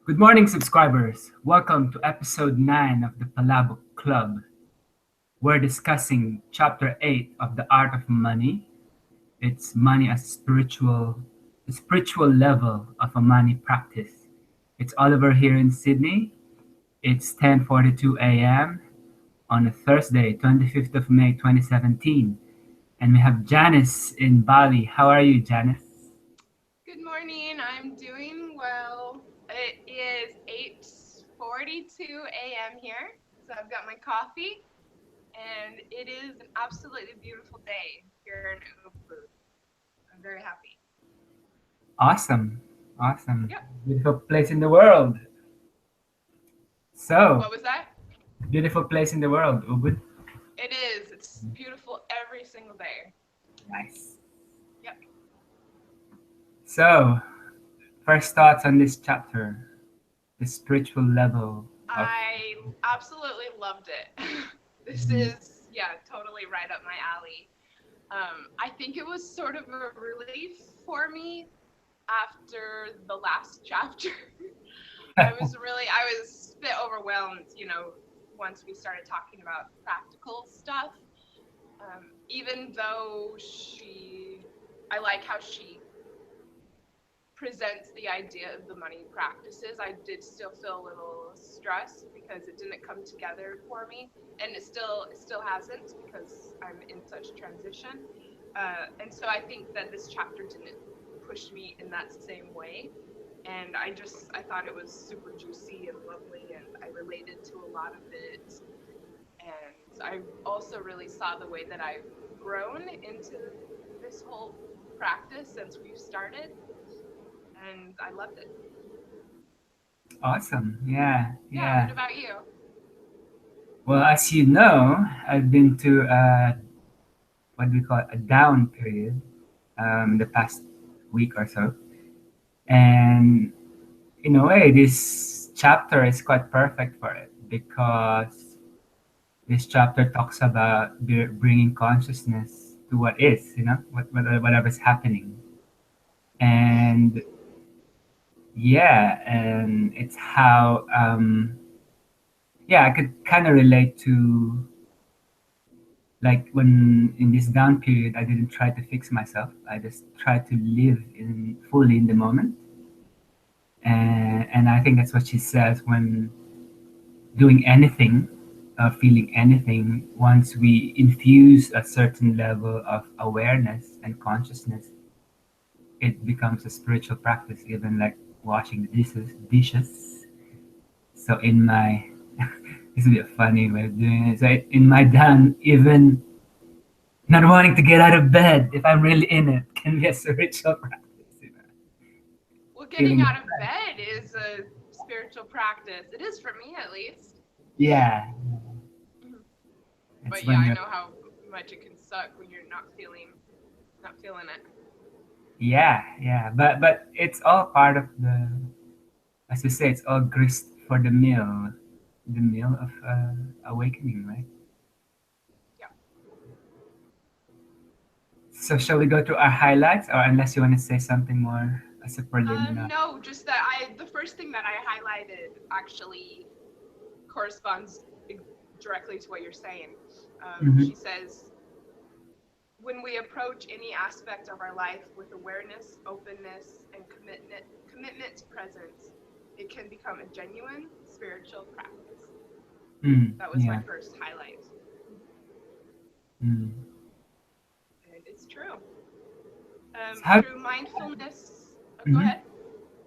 Good morning, subscribers. Welcome to episode 9 of the Palabook Club. We're discussing chapter 8 of The Art of Money. It's money as the spiritual level of a money practice. It's Oliver here in Sydney. It's 10:42 a.m. on a Thursday, 25th of May 2017. And we have Janice in Bali. How are you, Janice? Good morning. I'm doing well. It is 8:42 a.m. here. So I've got my coffee and it is an absolutely beautiful day here in Ubud. I'm very happy. Awesome. Awesome. Yep. Beautiful place in the world. So, What was that? beautiful place in the world, Ubud. It is. It's beautiful every single day. Nice. Yep. So, first thoughts on this chapter, the spiritual level of. I absolutely loved it. This Mhm. is, yeah, totally right up my alley. I think it was sort of a relief for me after the last chapter. I was a bit overwhelmed, once we started talking about practical stuff. Even though I like how she presents the idea of the money practices, I did still feel a little stressed because it didn't come together for me, and it still hasn't because I'm in such transition. And so I think that this chapter didn't push me in that same way. And I thought it was super juicy and lovely, and I related to a lot of it. And I also really saw the way that I've grown into this whole practice since we've started, and I loved it. Awesome. Yeah, Yeah, what yeah. about you? Well, as you know, I've been to what we call a down period the past week or so. And in a way, this chapter is quite perfect for it because this chapter talks about bringing consciousness to what is, whatever's happening. And yeah, and it's how yeah, I could kind of relate to, like, when in this down period I didn't try to fix myself. I just tried to live in fully in the moment. And I think that's what she says when doing anything, feeling anything. Once we infuse a certain level of awareness and consciousness, it becomes a spiritual practice, even like washing the dishes. So in my this would be a funny way of doing it. So in my down, even not wanting to get out of bed, if I'm really in it, can be a spiritual practice. Well, getting Feeling out of depressed. bed is a spiritual practice. It is for me, at least. Yeah, Mhm. it's But yeah, when I you're. know how much it can suck when you're not feeling it. Yeah, yeah, but it's all part of the, as you say, it's all grist for the meal of awakening, right? Yeah. So shall we go to our highlights, or unless you want to say something more as a preliminary? No, just that the first thing that I highlighted actually corresponds directly to what you're saying. Mm-hmm. She says, when we approach any aspect of our life with awareness, openness, and commitment to presence, it can become a genuine spiritual practice. Mm, That was my yeah. first highlight. Mm. And it's true. So how? Through mindfulness, oh, go Mm-hmm. ahead.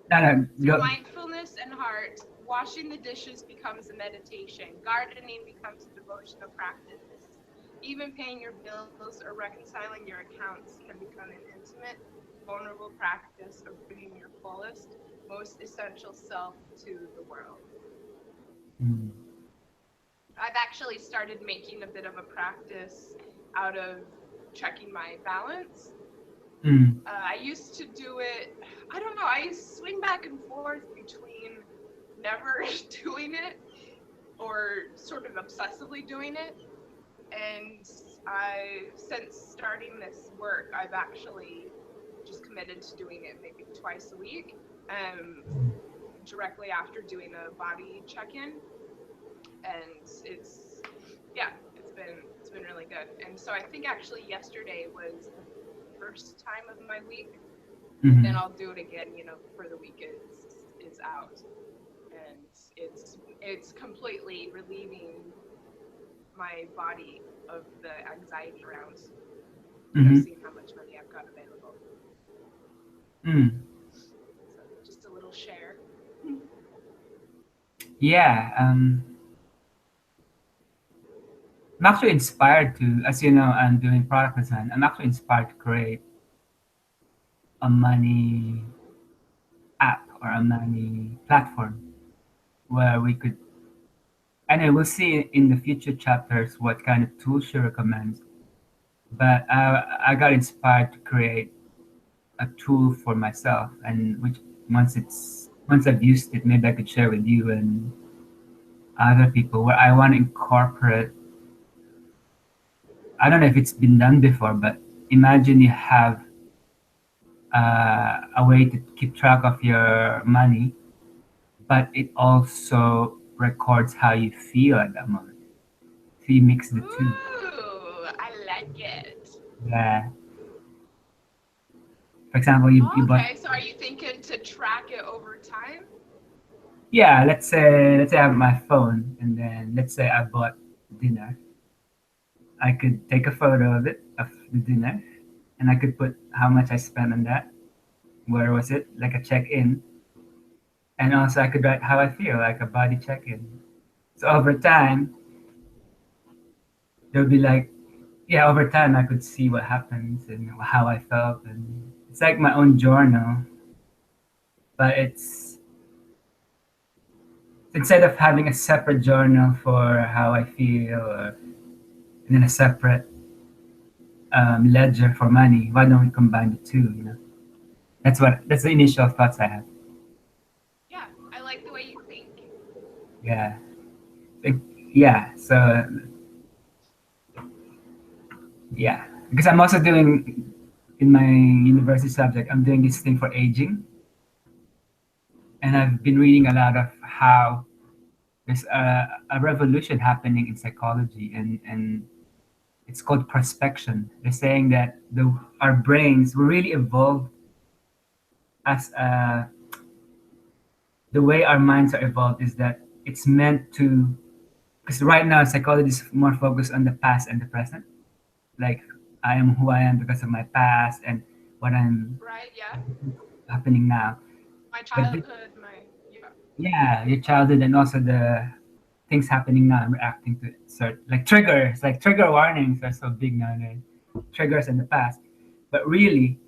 No, no, Through go. mindfulness and heart, washing the dishes becomes a meditation, gardening becomes a devotional practice. Even paying your bills or reconciling your accounts can become an intimate, vulnerable practice of bringing your fullest, most essential self to the world. Mm. I've actually started making a bit of a practice out of checking my balance. Mm. I used to do it, I don't know, I swing back and forth between never doing it or sort of obsessively doing it. And since starting this work, I've actually just committed to doing it maybe twice a week. Um, directly after doing a body check-in, and it's been really good. And so I think actually yesterday was the first time of my week. Then Hmm. I'll do it again, before the week is out, and it's completely relieving my body of the anxiety around, Hmm. seeing how much money I've got available. Mm. So just a little share. Yeah. I'm actually inspired to, as you know, I'm doing product design. I'm actually inspired to create a money app or a money platform where we could, and I will see in the future chapters what kind of tools she recommends. But I got inspired to create a tool for myself, and which once I've used it, maybe I could share with you and other people where I want to incorporate. I don't know if it's been done before, but imagine you have a way to keep track of your money, but it also records how you feel at that moment. So you mix the two. Ooh, I like it. Yeah. For example, you bought. Okay, so are you thinking to track it over time? Yeah, let's say I have my phone, and then let's say I bought dinner. I could take a photo of it of the dinner, and I could put how much I spent on that. Where was it? Like a check-in, and also I could write how I feel, like a body check-in. So over time, there'll be like, yeah, over time I could see what happens and how I felt, and it's like my own journal. But it's instead of having a separate journal for how I feel, and then a separate ledger for money, why don't we combine the two? That's the initial thoughts I have. Yeah, I like the way you think. Yeah. Like, yeah. So yeah, because I'm also doing in my university subject, I'm doing this thing for aging, and I've been reading a lot of how there's a revolution happening in psychology, and it's called prospection. They're saying that our brains were really evolved as the way our minds are evolved is that it's meant to, because right now psychology is more focused on the past and the present, like I am who I am because of my past and what I'm Right? Yeah. happening now. My But childhood, yeah. yeah, your childhood and also the things happening now, I'm reacting to it. So like triggers, like trigger warnings are so big nowadays. Triggers in the past, but really,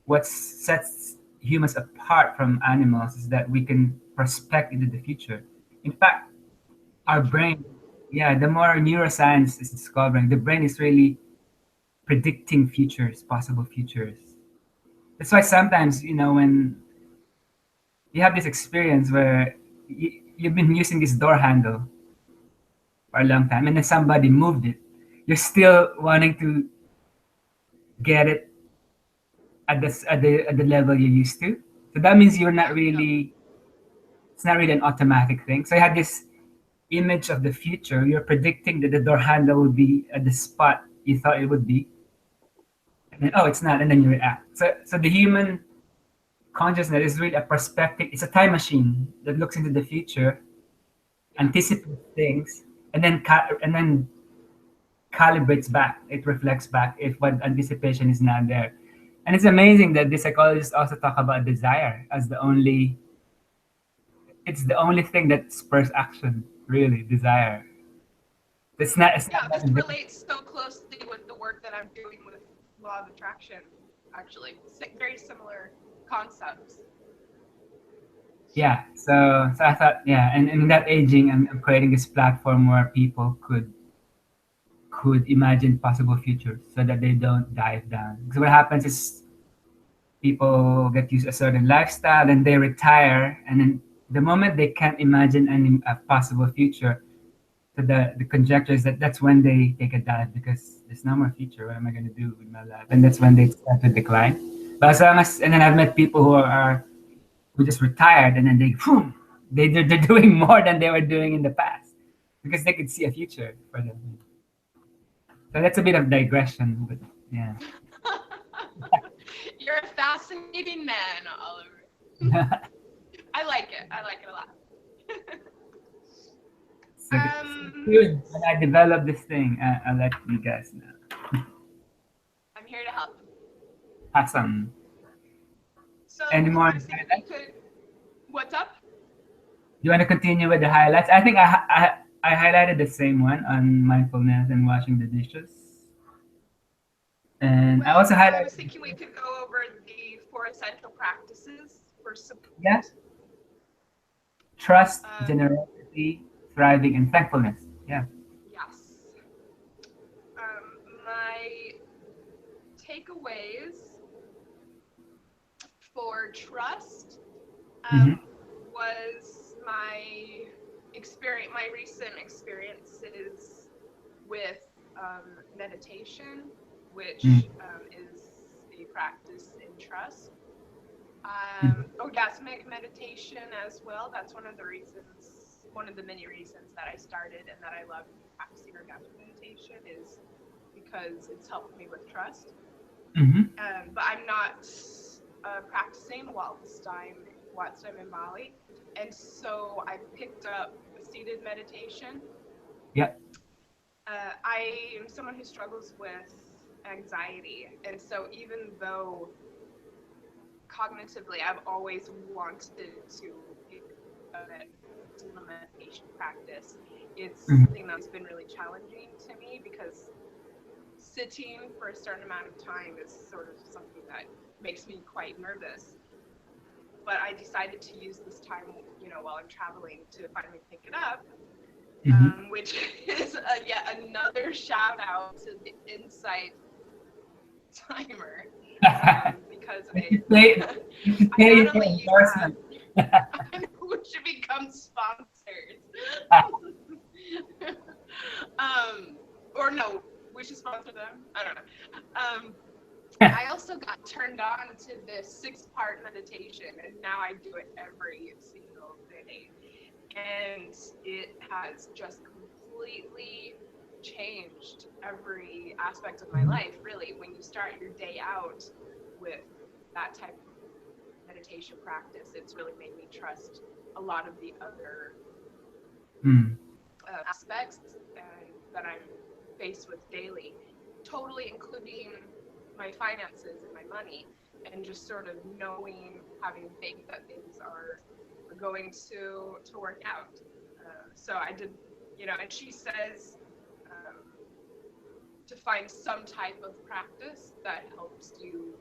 what sets humans apart from animals is that we can prospect into the future. In fact, our Future. brain, yeah, the more neuroscience is discovering, the brain is really predicting futures, possible futures. That's why sometimes, when you have this experience where you've been using this door handle for a long time and then somebody moved it, you're still wanting to get it at the level you're used to. So that means Yep. Yep. it's not really an automatic thing. So you have this image of the future. You're predicting that the door handle would be at the spot you thought it would be, and then, oh, it's not, and then you react. So the human consciousness is really a perspective. It's a time machine that looks into the future, Yeah. anticipates things, and then calibrates back. It reflects back if what anticipation is not there. And it's amazing that the psychologists also talk about desire as the only. It's the only thing that spurs action. Really, desire. It's Hmm. not. It's not Yeah, this that. relates so closely with the work that I'm doing with law of attraction, actually. Very similar concepts. Yeah. So I thought, yeah, and in that aging, I'm creating this platform where people could imagine possible futures so that they don't dive down. Because what happens is people get used to a certain lifestyle and they retire, and then the moment they can't imagine a possible future, so the conjecture is that that's when they take a dive because there's no more future. What am I going to do with my life? And that's when they start to decline. But as long as, and then I've met people who are who just retired, and then boom, they're doing more than they were doing in the past because they could see a future for them. So that's a bit of digression, but yeah. You're a fascinating man, Oliver. I like it. I like it a lot. So um, soon, when I develop this thing, I'll let you guys know. I'm here to help. Awesome. So Any I more was thinking we highlights? could. What's up? You want to continue with the highlights? I think I highlighted the same one on mindfulness and washing the dishes, and I also Well, I was highlighted thinking we could go over the four essential practices for support. yeah, trust, Um, generosity, thriving, and thankfulness. Yeah. yes. My takeaways for trust Mm-hmm. was my recent experiences with meditation, which is a practice in trust. Mm-hmm. Oh yes, meditation as well. That's one of the many reasons that I started and that I love practicing orgasmic meditation is because it's helped me with trust. Mm-hmm. But I'm not practicing whilst I'm in Bali, and so I picked up seated meditation. Yeah. I am someone who struggles with anxiety, and so even though cognitively I've always wanted to pick do a meditation practice, it's Mm-hmm. something that's been really challenging to me because sitting for a certain amount of time is sort of something that makes me quite nervous. But I decided to use this time, while I'm traveling to finally pick it up, Mm-hmm. which is yet another shout out to the Insight timer, because we should pay. We should I pay not you for only use that, endorsement. I know we should become sponsors. um, or no, we should sponsor them. I don't know. I also got turned on to this 6-part meditation, and now I do it every single day. And it has just completely changed every aspect of my life, really. When you start your day out with that type of meditation practice, it's really made me trust a lot of the other Mm. aspects that I'm faced with daily, totally including my finances and my money, and just sort of knowing, having faith that things are going to work out. So I did, and she says to find some type of practice that helps you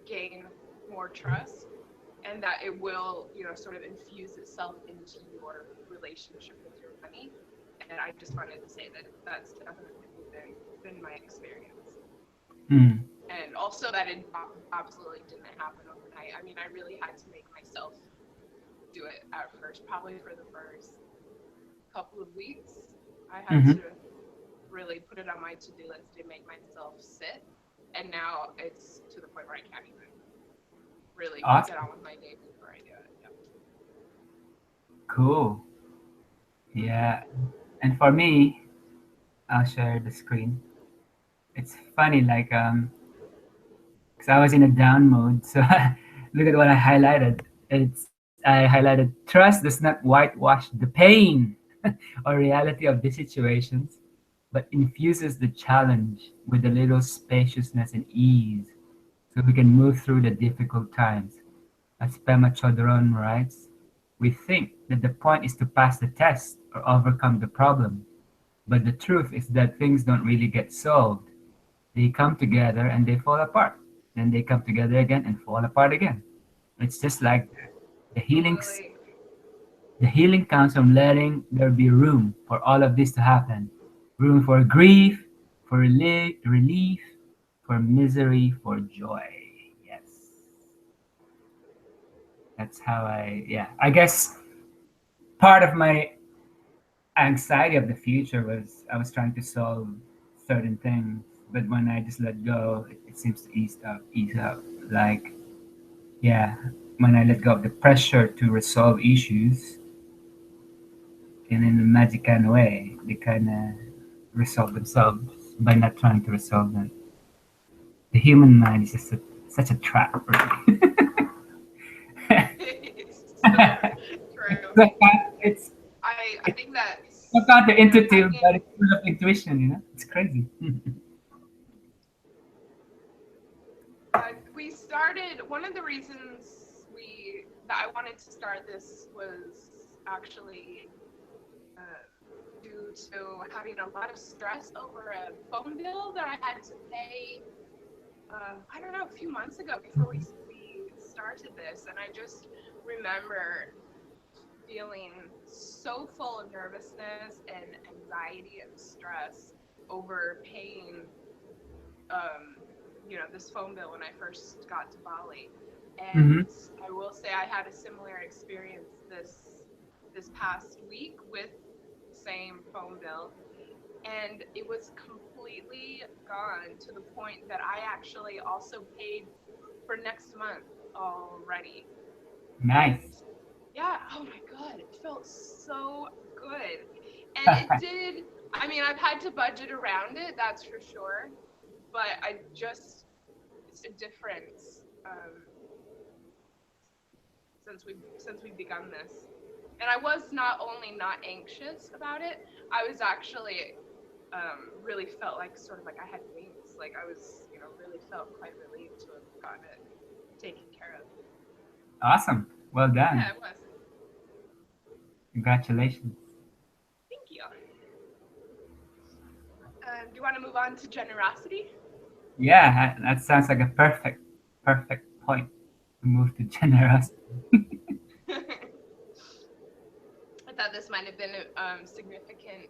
gain more trust and that it will, sort of infuse itself into your relationship with your money. And I just wanted to say that that's definitely been my experience. Mm. And also that it absolutely didn't happen overnight. I mean, I really had to make myself do it at first, probably for the first couple of weeks. I had Mm-hmm. to really put it on my to-do list to make myself sit. And now it's to the point where I can't even really get on Awesome. with my day before I do it. Yep. Cool. Mm-hmm. Yeah. And for me, I'll share the screen. It's funny, like because I was in a down mode. So look at what I highlighted. I highlighted trust does not whitewash the pain or reality of the situations, but infuses the challenge with a little spaciousness and ease, so we can move through the difficult times. As Pema Chodron writes, we think that the point is to pass the test or overcome the problem, but the truth is that things don't really get solved. They come together and they fall apart. Then they come together again and fall apart again. It's just like that. The healing, Totally. the healing comes from letting there be room for all of this to happen. Room for grief, for relief, for misery, for joy. Yes, that's how yeah. I guess part of my anxiety of the future was I was trying to solve certain things, but when I just let go, it seems to ease up. Like, yeah. when I let go of the pressure to resolve issues, and in a magic kind of way, they kind of resolve themselves by not trying to resolve them. The human mind is just such a trap, really. It's so true. It's I it's think so that's, counterintuitive, having, but it's full of intuition. It's crazy. we started, one of the reasons that I wanted to start this was actually uh, due to having a lot of stress over a phone bill that I had to pay. I don't know, a few months ago before we started this, and I just remember feeling so full of nervousness and anxiety and stress over paying um, this phone bill when I first got to Bali. Hmm. And I will say I had a similar experience this past week with the same phone bill, and it was completely gone to the point that I actually also paid for next month already. And Nice. yeah, oh my God, it felt so good. And it did, I mean, I've had to budget around it, that's for sure. But it's a difference since we've begun this. And I was not only not anxious about it, I was actually really felt like sort of like I had wings. Like I was, really felt quite relieved to have gotten it taken care of. Awesome. Well done. Yeah, it was. Congratulations. Thank you. Do you want to move on to generosity? Yeah, that sounds like a perfect point to move to generosity. I thought this might have been significant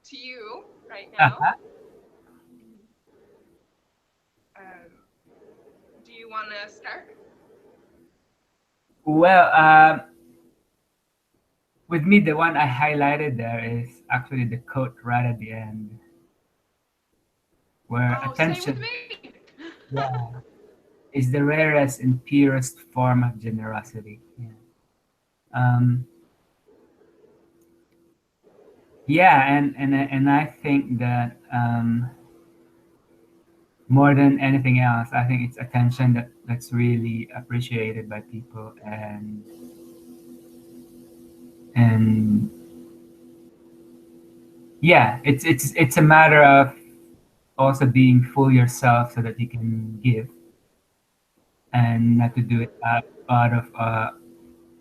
to you right now. Uh-huh. Um, do you want to start? Well, with me, the one I highlighted there is actually the quote right at the end, where Oh, same with attention, me. yeah, is the rarest and purest form of generosity. Yeah. Um, yeah, and I think that more than anything else, I think it's attention that's really appreciated by people, and yeah, it's a matter of also being full yourself so that you can give, and not to do it out of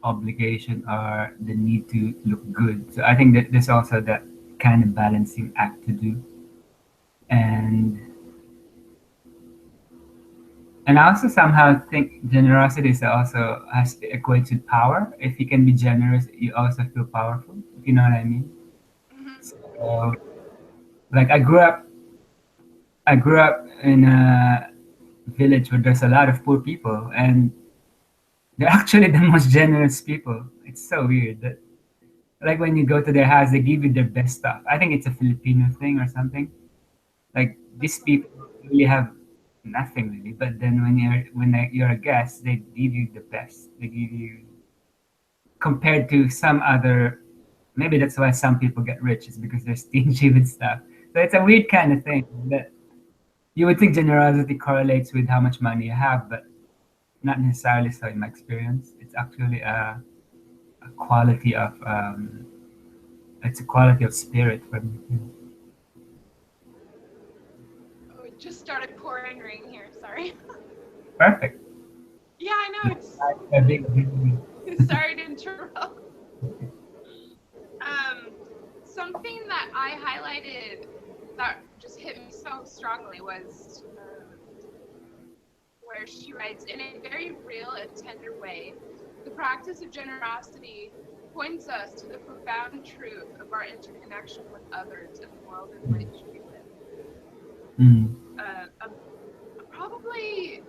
obligation or the need to look good. So I think that there's also that kind of balancing act to do, and I also somehow think generosity is also has equates with power. If you can be generous, you also feel powerful. If you know what I mean. Hmm. So, like I grew up in a village where there's a lot of poor people, and they're actually the most generous people. It's so weird that, like, when you go to their house, they give you their best stuff. I think it's a Filipino thing or something. Like, these people really have nothing really, but then you're a guest, they give you the best. They give you, compared to some other. Maybe that's why some people get rich, is because they're stingy with stuff. So it's a weird kind of thing that you would think generosity correlates with how much money you have, but not necessarily so in my experience. It's actually a quality of it's a quality of spirit for me. Oh, it just started pouring rain here. Sorry. Perfect. Yeah, I know. A big. Sorry to interrupt. Um, Something that I highlighted that just hit me so strongly was where she writes, in a very real and tender way, the practice of generosity points us to the profound truth of our interconnection with others and the world in which we live. Mm, Probably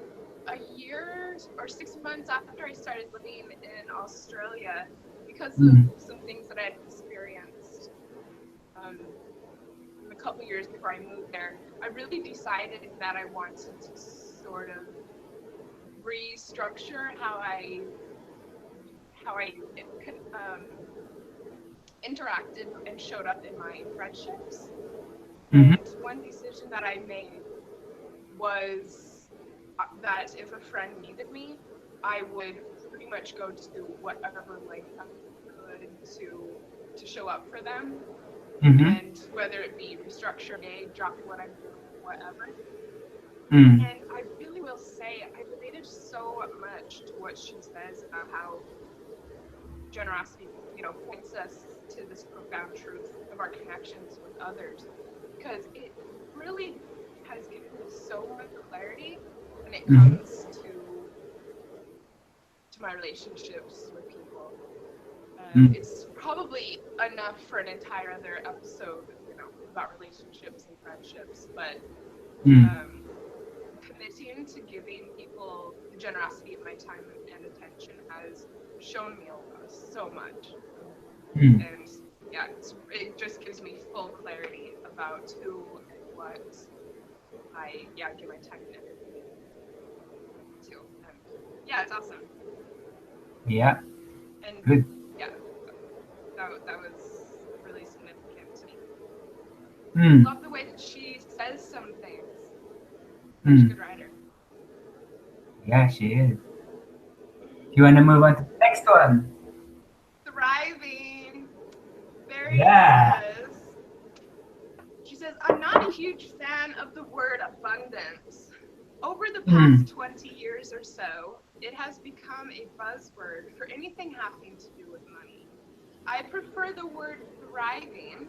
a year or 6 months after I started living in Australia, because of mm, some things that I had experienced um, a couple years before I moved there, I really decided that I wanted to sort of restructure how I interacted and showed up in my friendships. Mm-hmm. And one decision that I made was that if a friend needed me, I would pretty much go to whatever length I could to show up for them, Mm-hmm. and whether it be restructure day, dropping what I'm doing, whatever. Mm. And I really will say I related so much to what she says about how generosity, points us to this profound truth of our connections with others, because it really has given me so much clarity when it Mm-hmm. comes to my relationships with people. Mm. It's probably enough for an entire other episode, about relationships and friendships, but Mm. um, committing to giving people the generosity of my time and attention has shown me so much. Mm. And yeah, it just gives me full clarity about who and what I give my time and energy to. And yeah, it's awesome. Yeah. And Good. yeah, that was really significant to me. I Mm. love the way that she says some things. Such a Mm. good writer. Yeah, she is. You want to move on to the next one? Thriving. Barry Yeah. says, she says, I'm not a huge fan of the word abundance. Over the Mm. past 20 years or so, it has become a buzzword for anything having to do with money. I prefer the word thriving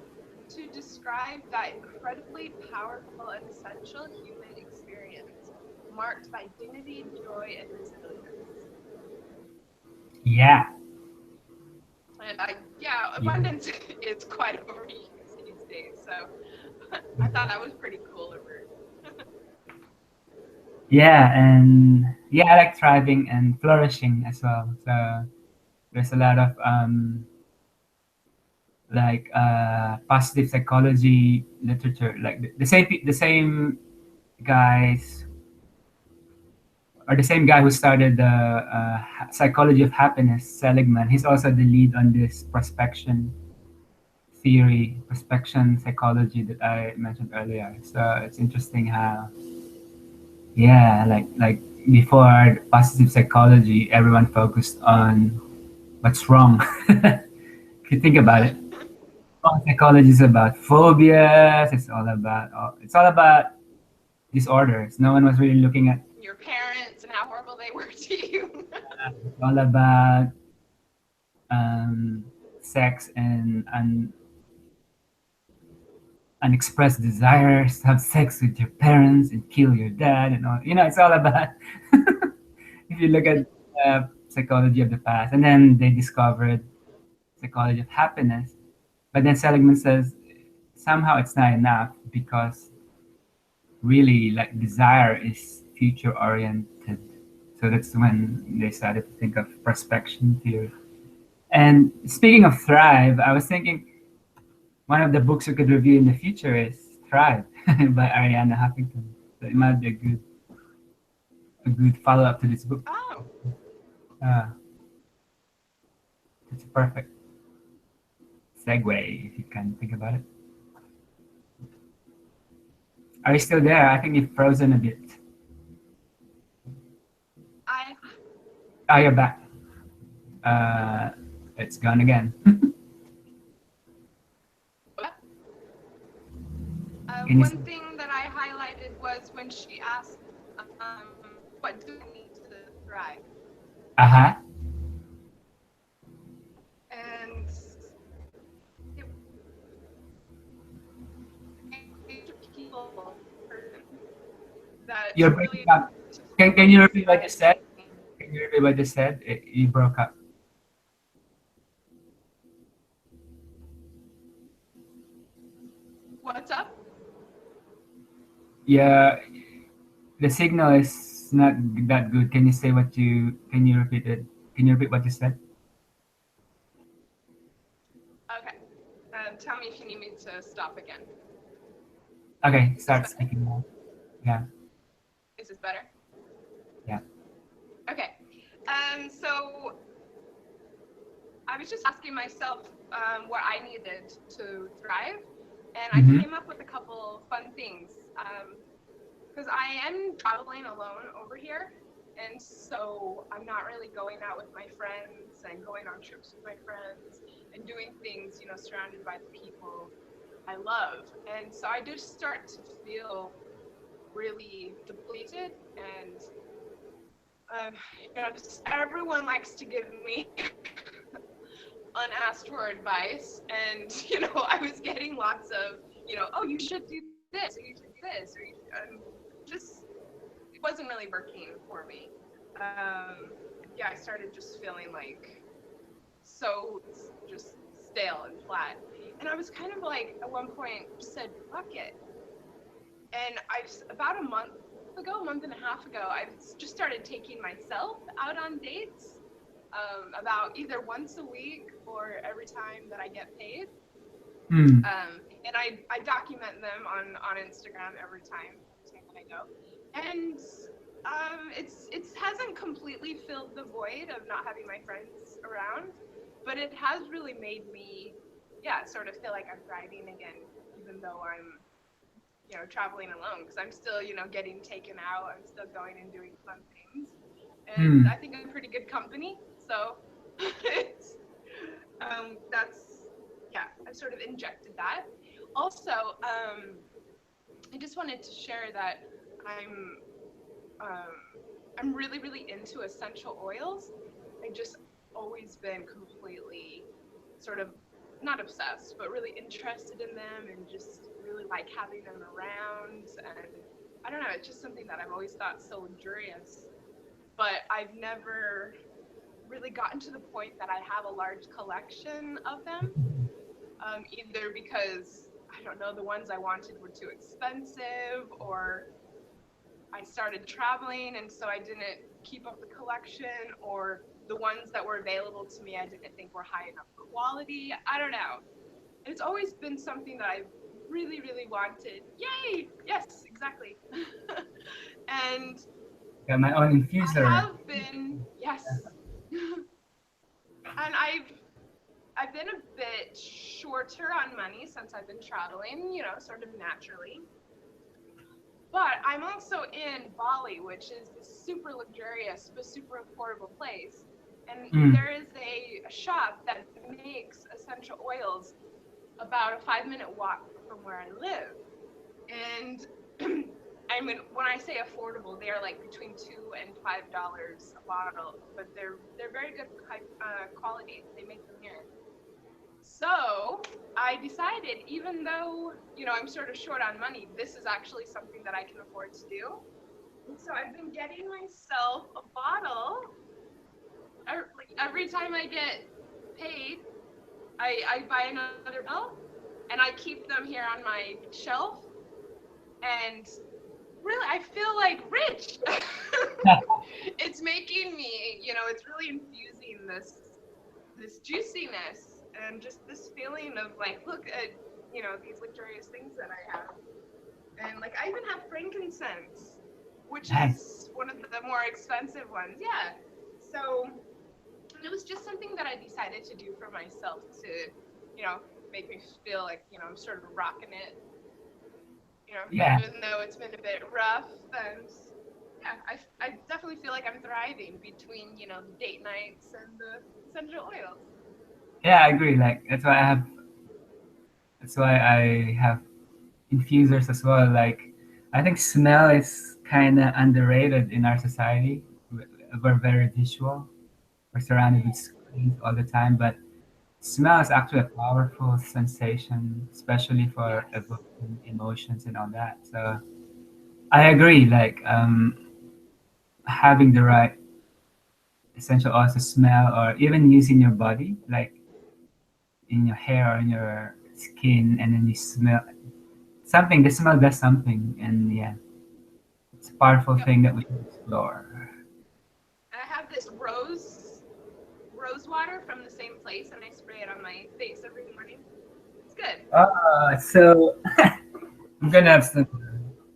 to describe that incredibly powerful and essential human experience marked by dignity, joy, and resilience. Yeah. And abundance is quite overused these days. So I thought that was pretty cool of her. Yeah, and yeah, I like thriving and flourishing as well. So there's a lot of like positive psychology literature, like the same guys or the same guy who started the psychology of happiness, Seligman. He's also the lead on this prospection theory, prospection psychology that I mentioned earlier. So it's interesting how, yeah, like before positive psychology, everyone focused on what's wrong. If you think about it, psychology is about phobias. It's all about disorders. No one was really looking at. Your parents and how horrible they were to you. It's all about um, sex and unexpressed desires to have sex with your parents and kill your dad and all. It's all about. If you look at psychology of the past, and then they discovered psychology of happiness. But then Seligman says somehow it's not enough because really like desire is future oriented. So that's when they started to think of prospection theory. And speaking of Thrive, I was thinking one of the books we could review in the future is Thrive by Ariana Huffington. So it might be a good follow up to this book. Oh, Uh, it's a perfect segue if you can think about it. Are you still there? I think you've frozen a bit. I Oh, you're back. Uh, it's gone again. Can you? one thing that I highlighted was when she asked, "What do I need to thrive?" Uh huh. And it, people person that You're breaking really up. Can you repeat what you inspired said? me. Can you repeat what you said? You broke up. What's up? Yeah, the signal is not that good. Can you say what you? Can you repeat it? Can you repeat what you said? Okay. Tell me if you need me to stop again. Okay, Is this start better? speaking now. Yeah, Is this better? yeah. And so I was just asking myself what I needed to thrive, and I Mm-hmm. came up with a couple fun things. Because I am traveling alone over here, and so I'm not really going out with my friends and going on trips with my friends and doing things, surrounded by the people I love. And so I did start to feel really depleted and just everyone likes to give me unasked for advice, and I was getting lots of, oh, you should do this, or you should do this, or just it wasn't really working for me. Yeah, I started just feeling like so just stale and flat, and I was kind of like at one point said fuck it. And about a month and a half ago, I've just started taking myself out on dates, about either once a week or every time that I get paid. Mm. And I document them on Instagram every time that I go. And it hasn't completely filled the void of not having my friends around, but it has really made me, yeah, sort of feel like I'm thriving again, even though I'm traveling alone, because I'm still, getting taken out. I'm still going and doing fun things. And Mm. I think I'm pretty good company. So it's, that's, yeah, I've sort of injected that. Also, I just wanted to share that I'm, um, I'm really, really into essential oils. I just always been completely sort of not obsessed, but really interested in them and just really like having them around. And I don't know, it's just something that I've always thought so luxurious. But I've never really gotten to the point that I have a large collection of them, either because I don't know, the ones I wanted were too expensive, or I started traveling and so I didn't keep up the collection, or the ones that were available to me I didn't think were high enough quality. I don't know. It's always been something that I've really, really wanted. Yay! Yes, exactly. And Got my own I infuser. have been, yes. And I've been a bit shorter on money since I've been traveling, sort of naturally. But I'm also in Bali, which is this super luxurious but super affordable place. And Mm. there is a shop that makes essential oils about a 5-minute walk from where I live. And I mean, when I say affordable, they are like between $2 and $5 a bottle, but they're very good quality. They make them here. So I decided, even though I'm sort of short on money, this is actually something that I can afford to do. And so I've been getting myself a bottle like every time I get paid. I buy another bottle and I keep them here on my shelf. And really, I feel like rich. It's making me, it's really infusing this juiciness and just this feeling of like, look at, these luxurious things that I have. And like, I even have frankincense, which Nice. is one of the more expensive ones. Yeah. So it was just something that I decided to do for myself to, you know, make me feel like, I'm sort of rocking it, Yeah. even though it's been a bit rough. And yeah, I definitely feel like I'm thriving between, the date nights and the essential oils. Yeah, I agree. Like that's why I have infusers as well. Like I think smell is kind of underrated in our society. We're very visual. We're surrounded with screens all the time, but smell is actually a powerful sensation, especially for Yes. evoking emotions and all that. So I agree. Like having the right essential oils to smell, or even using your body, like in your hair or in your skin, and then you smell something. The smell does something, and yeah, it's a powerful Yep. thing that we can explore. And I have this rose water from the same place, and I spray it on my face every morning. It's good. So I'm gonna have some.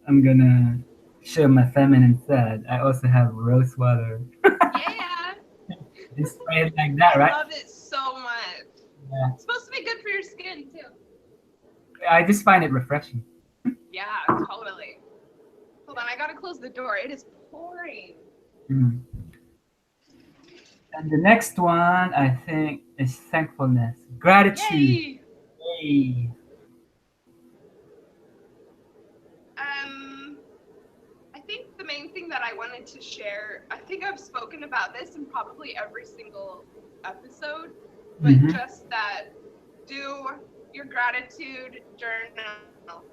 I'm gonna show my feminine side. I also have rose water. Yeah. Just spray it like that, I right? love it so much. Yeah. It's supposed to be good for your skin too. I just find it refreshing. Yeah, totally. Hold on, I gotta close the door. It is pouring. Mm. And the next one, I think, is thankfulness, gratitude. Yay! Yay. Um, I think the main thing that I wanted to share, I think I've spoken about this in probably every single episode, but Mm-hmm. just that do your gratitude journal,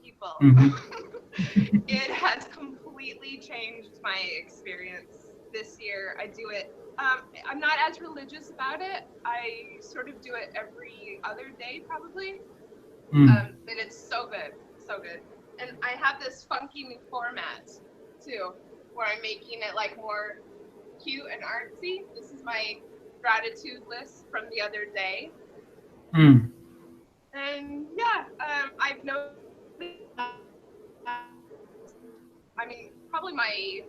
people. Mm-hmm. It has completely changed my experience this year. I do it. I'm not as religious about it. I sort of do it every other day, probably. Mm. But it's so good, so good. And I have this funky new format too, where I'm making it like more cute and artsy. This is my gratitude list from the other day, Mm. and yeah, I've noticed that. I mean, probably my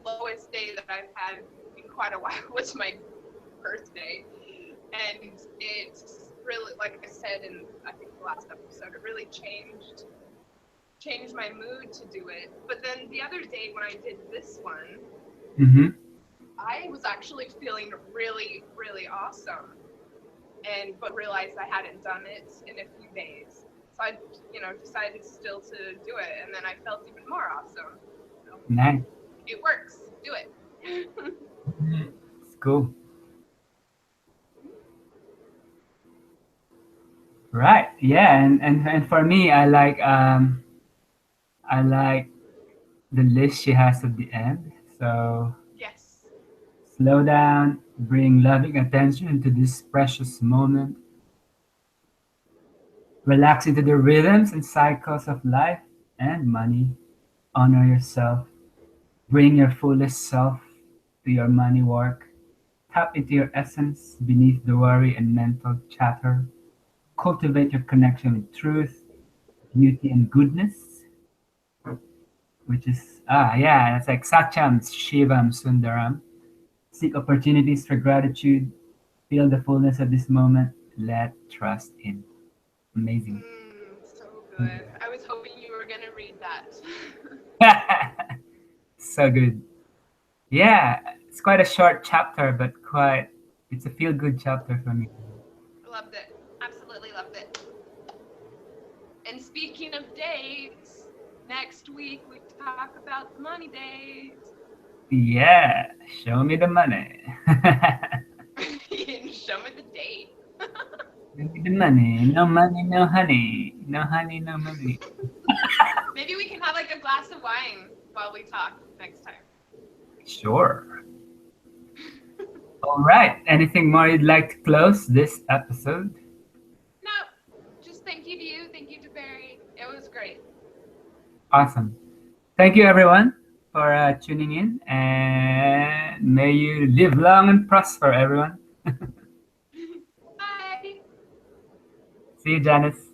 lowest day that I've had in quite a while was my birthday, and it's really, like I said in I think the last episode, it really changed my mood to do it. But then the other day when I did this one, Mm-hmm. I was actually feeling really, really awesome, and but realized I hadn't done it in a few days. So I, decided still to do it, and then I felt even more awesome. So Nice. it works. Do it. Mhm. It's cool. Right. Yeah. And for me, I like the list she has at the end. So Yes. slow down, bring loving attention to this precious moment, relax into the rhythms and cycles of life and money, honor yourself, bring your fullest self to your money work, tap into your essence beneath the worry and mental chatter, cultivate your connection with truth, beauty, and goodness, which is, yeah, it's like Satyam, Shivam, Sundaram. Seek opportunities for gratitude, feel the fullness of this moment, let trust in. Amazing. So good. I was hoping you were gonna read that. So good. Yeah, it's quite a short chapter, but it's a feel good chapter for me. Loved it. Absolutely loved it. And speaking of dates, next week we talk about the money date. Yeah, show me the money. Show me the date. Show me the money. No money, no honey. No honey, no money. Maybe we can have like a glass of wine while we talk next time. Sure. All right. Anything more you'd like to close this episode? No, just thank you to you. Thank you to Barry. It was great. Awesome. Thank you, everyone, for tuning in, and may you live long and prosper, everyone. Bye. See you, Janice.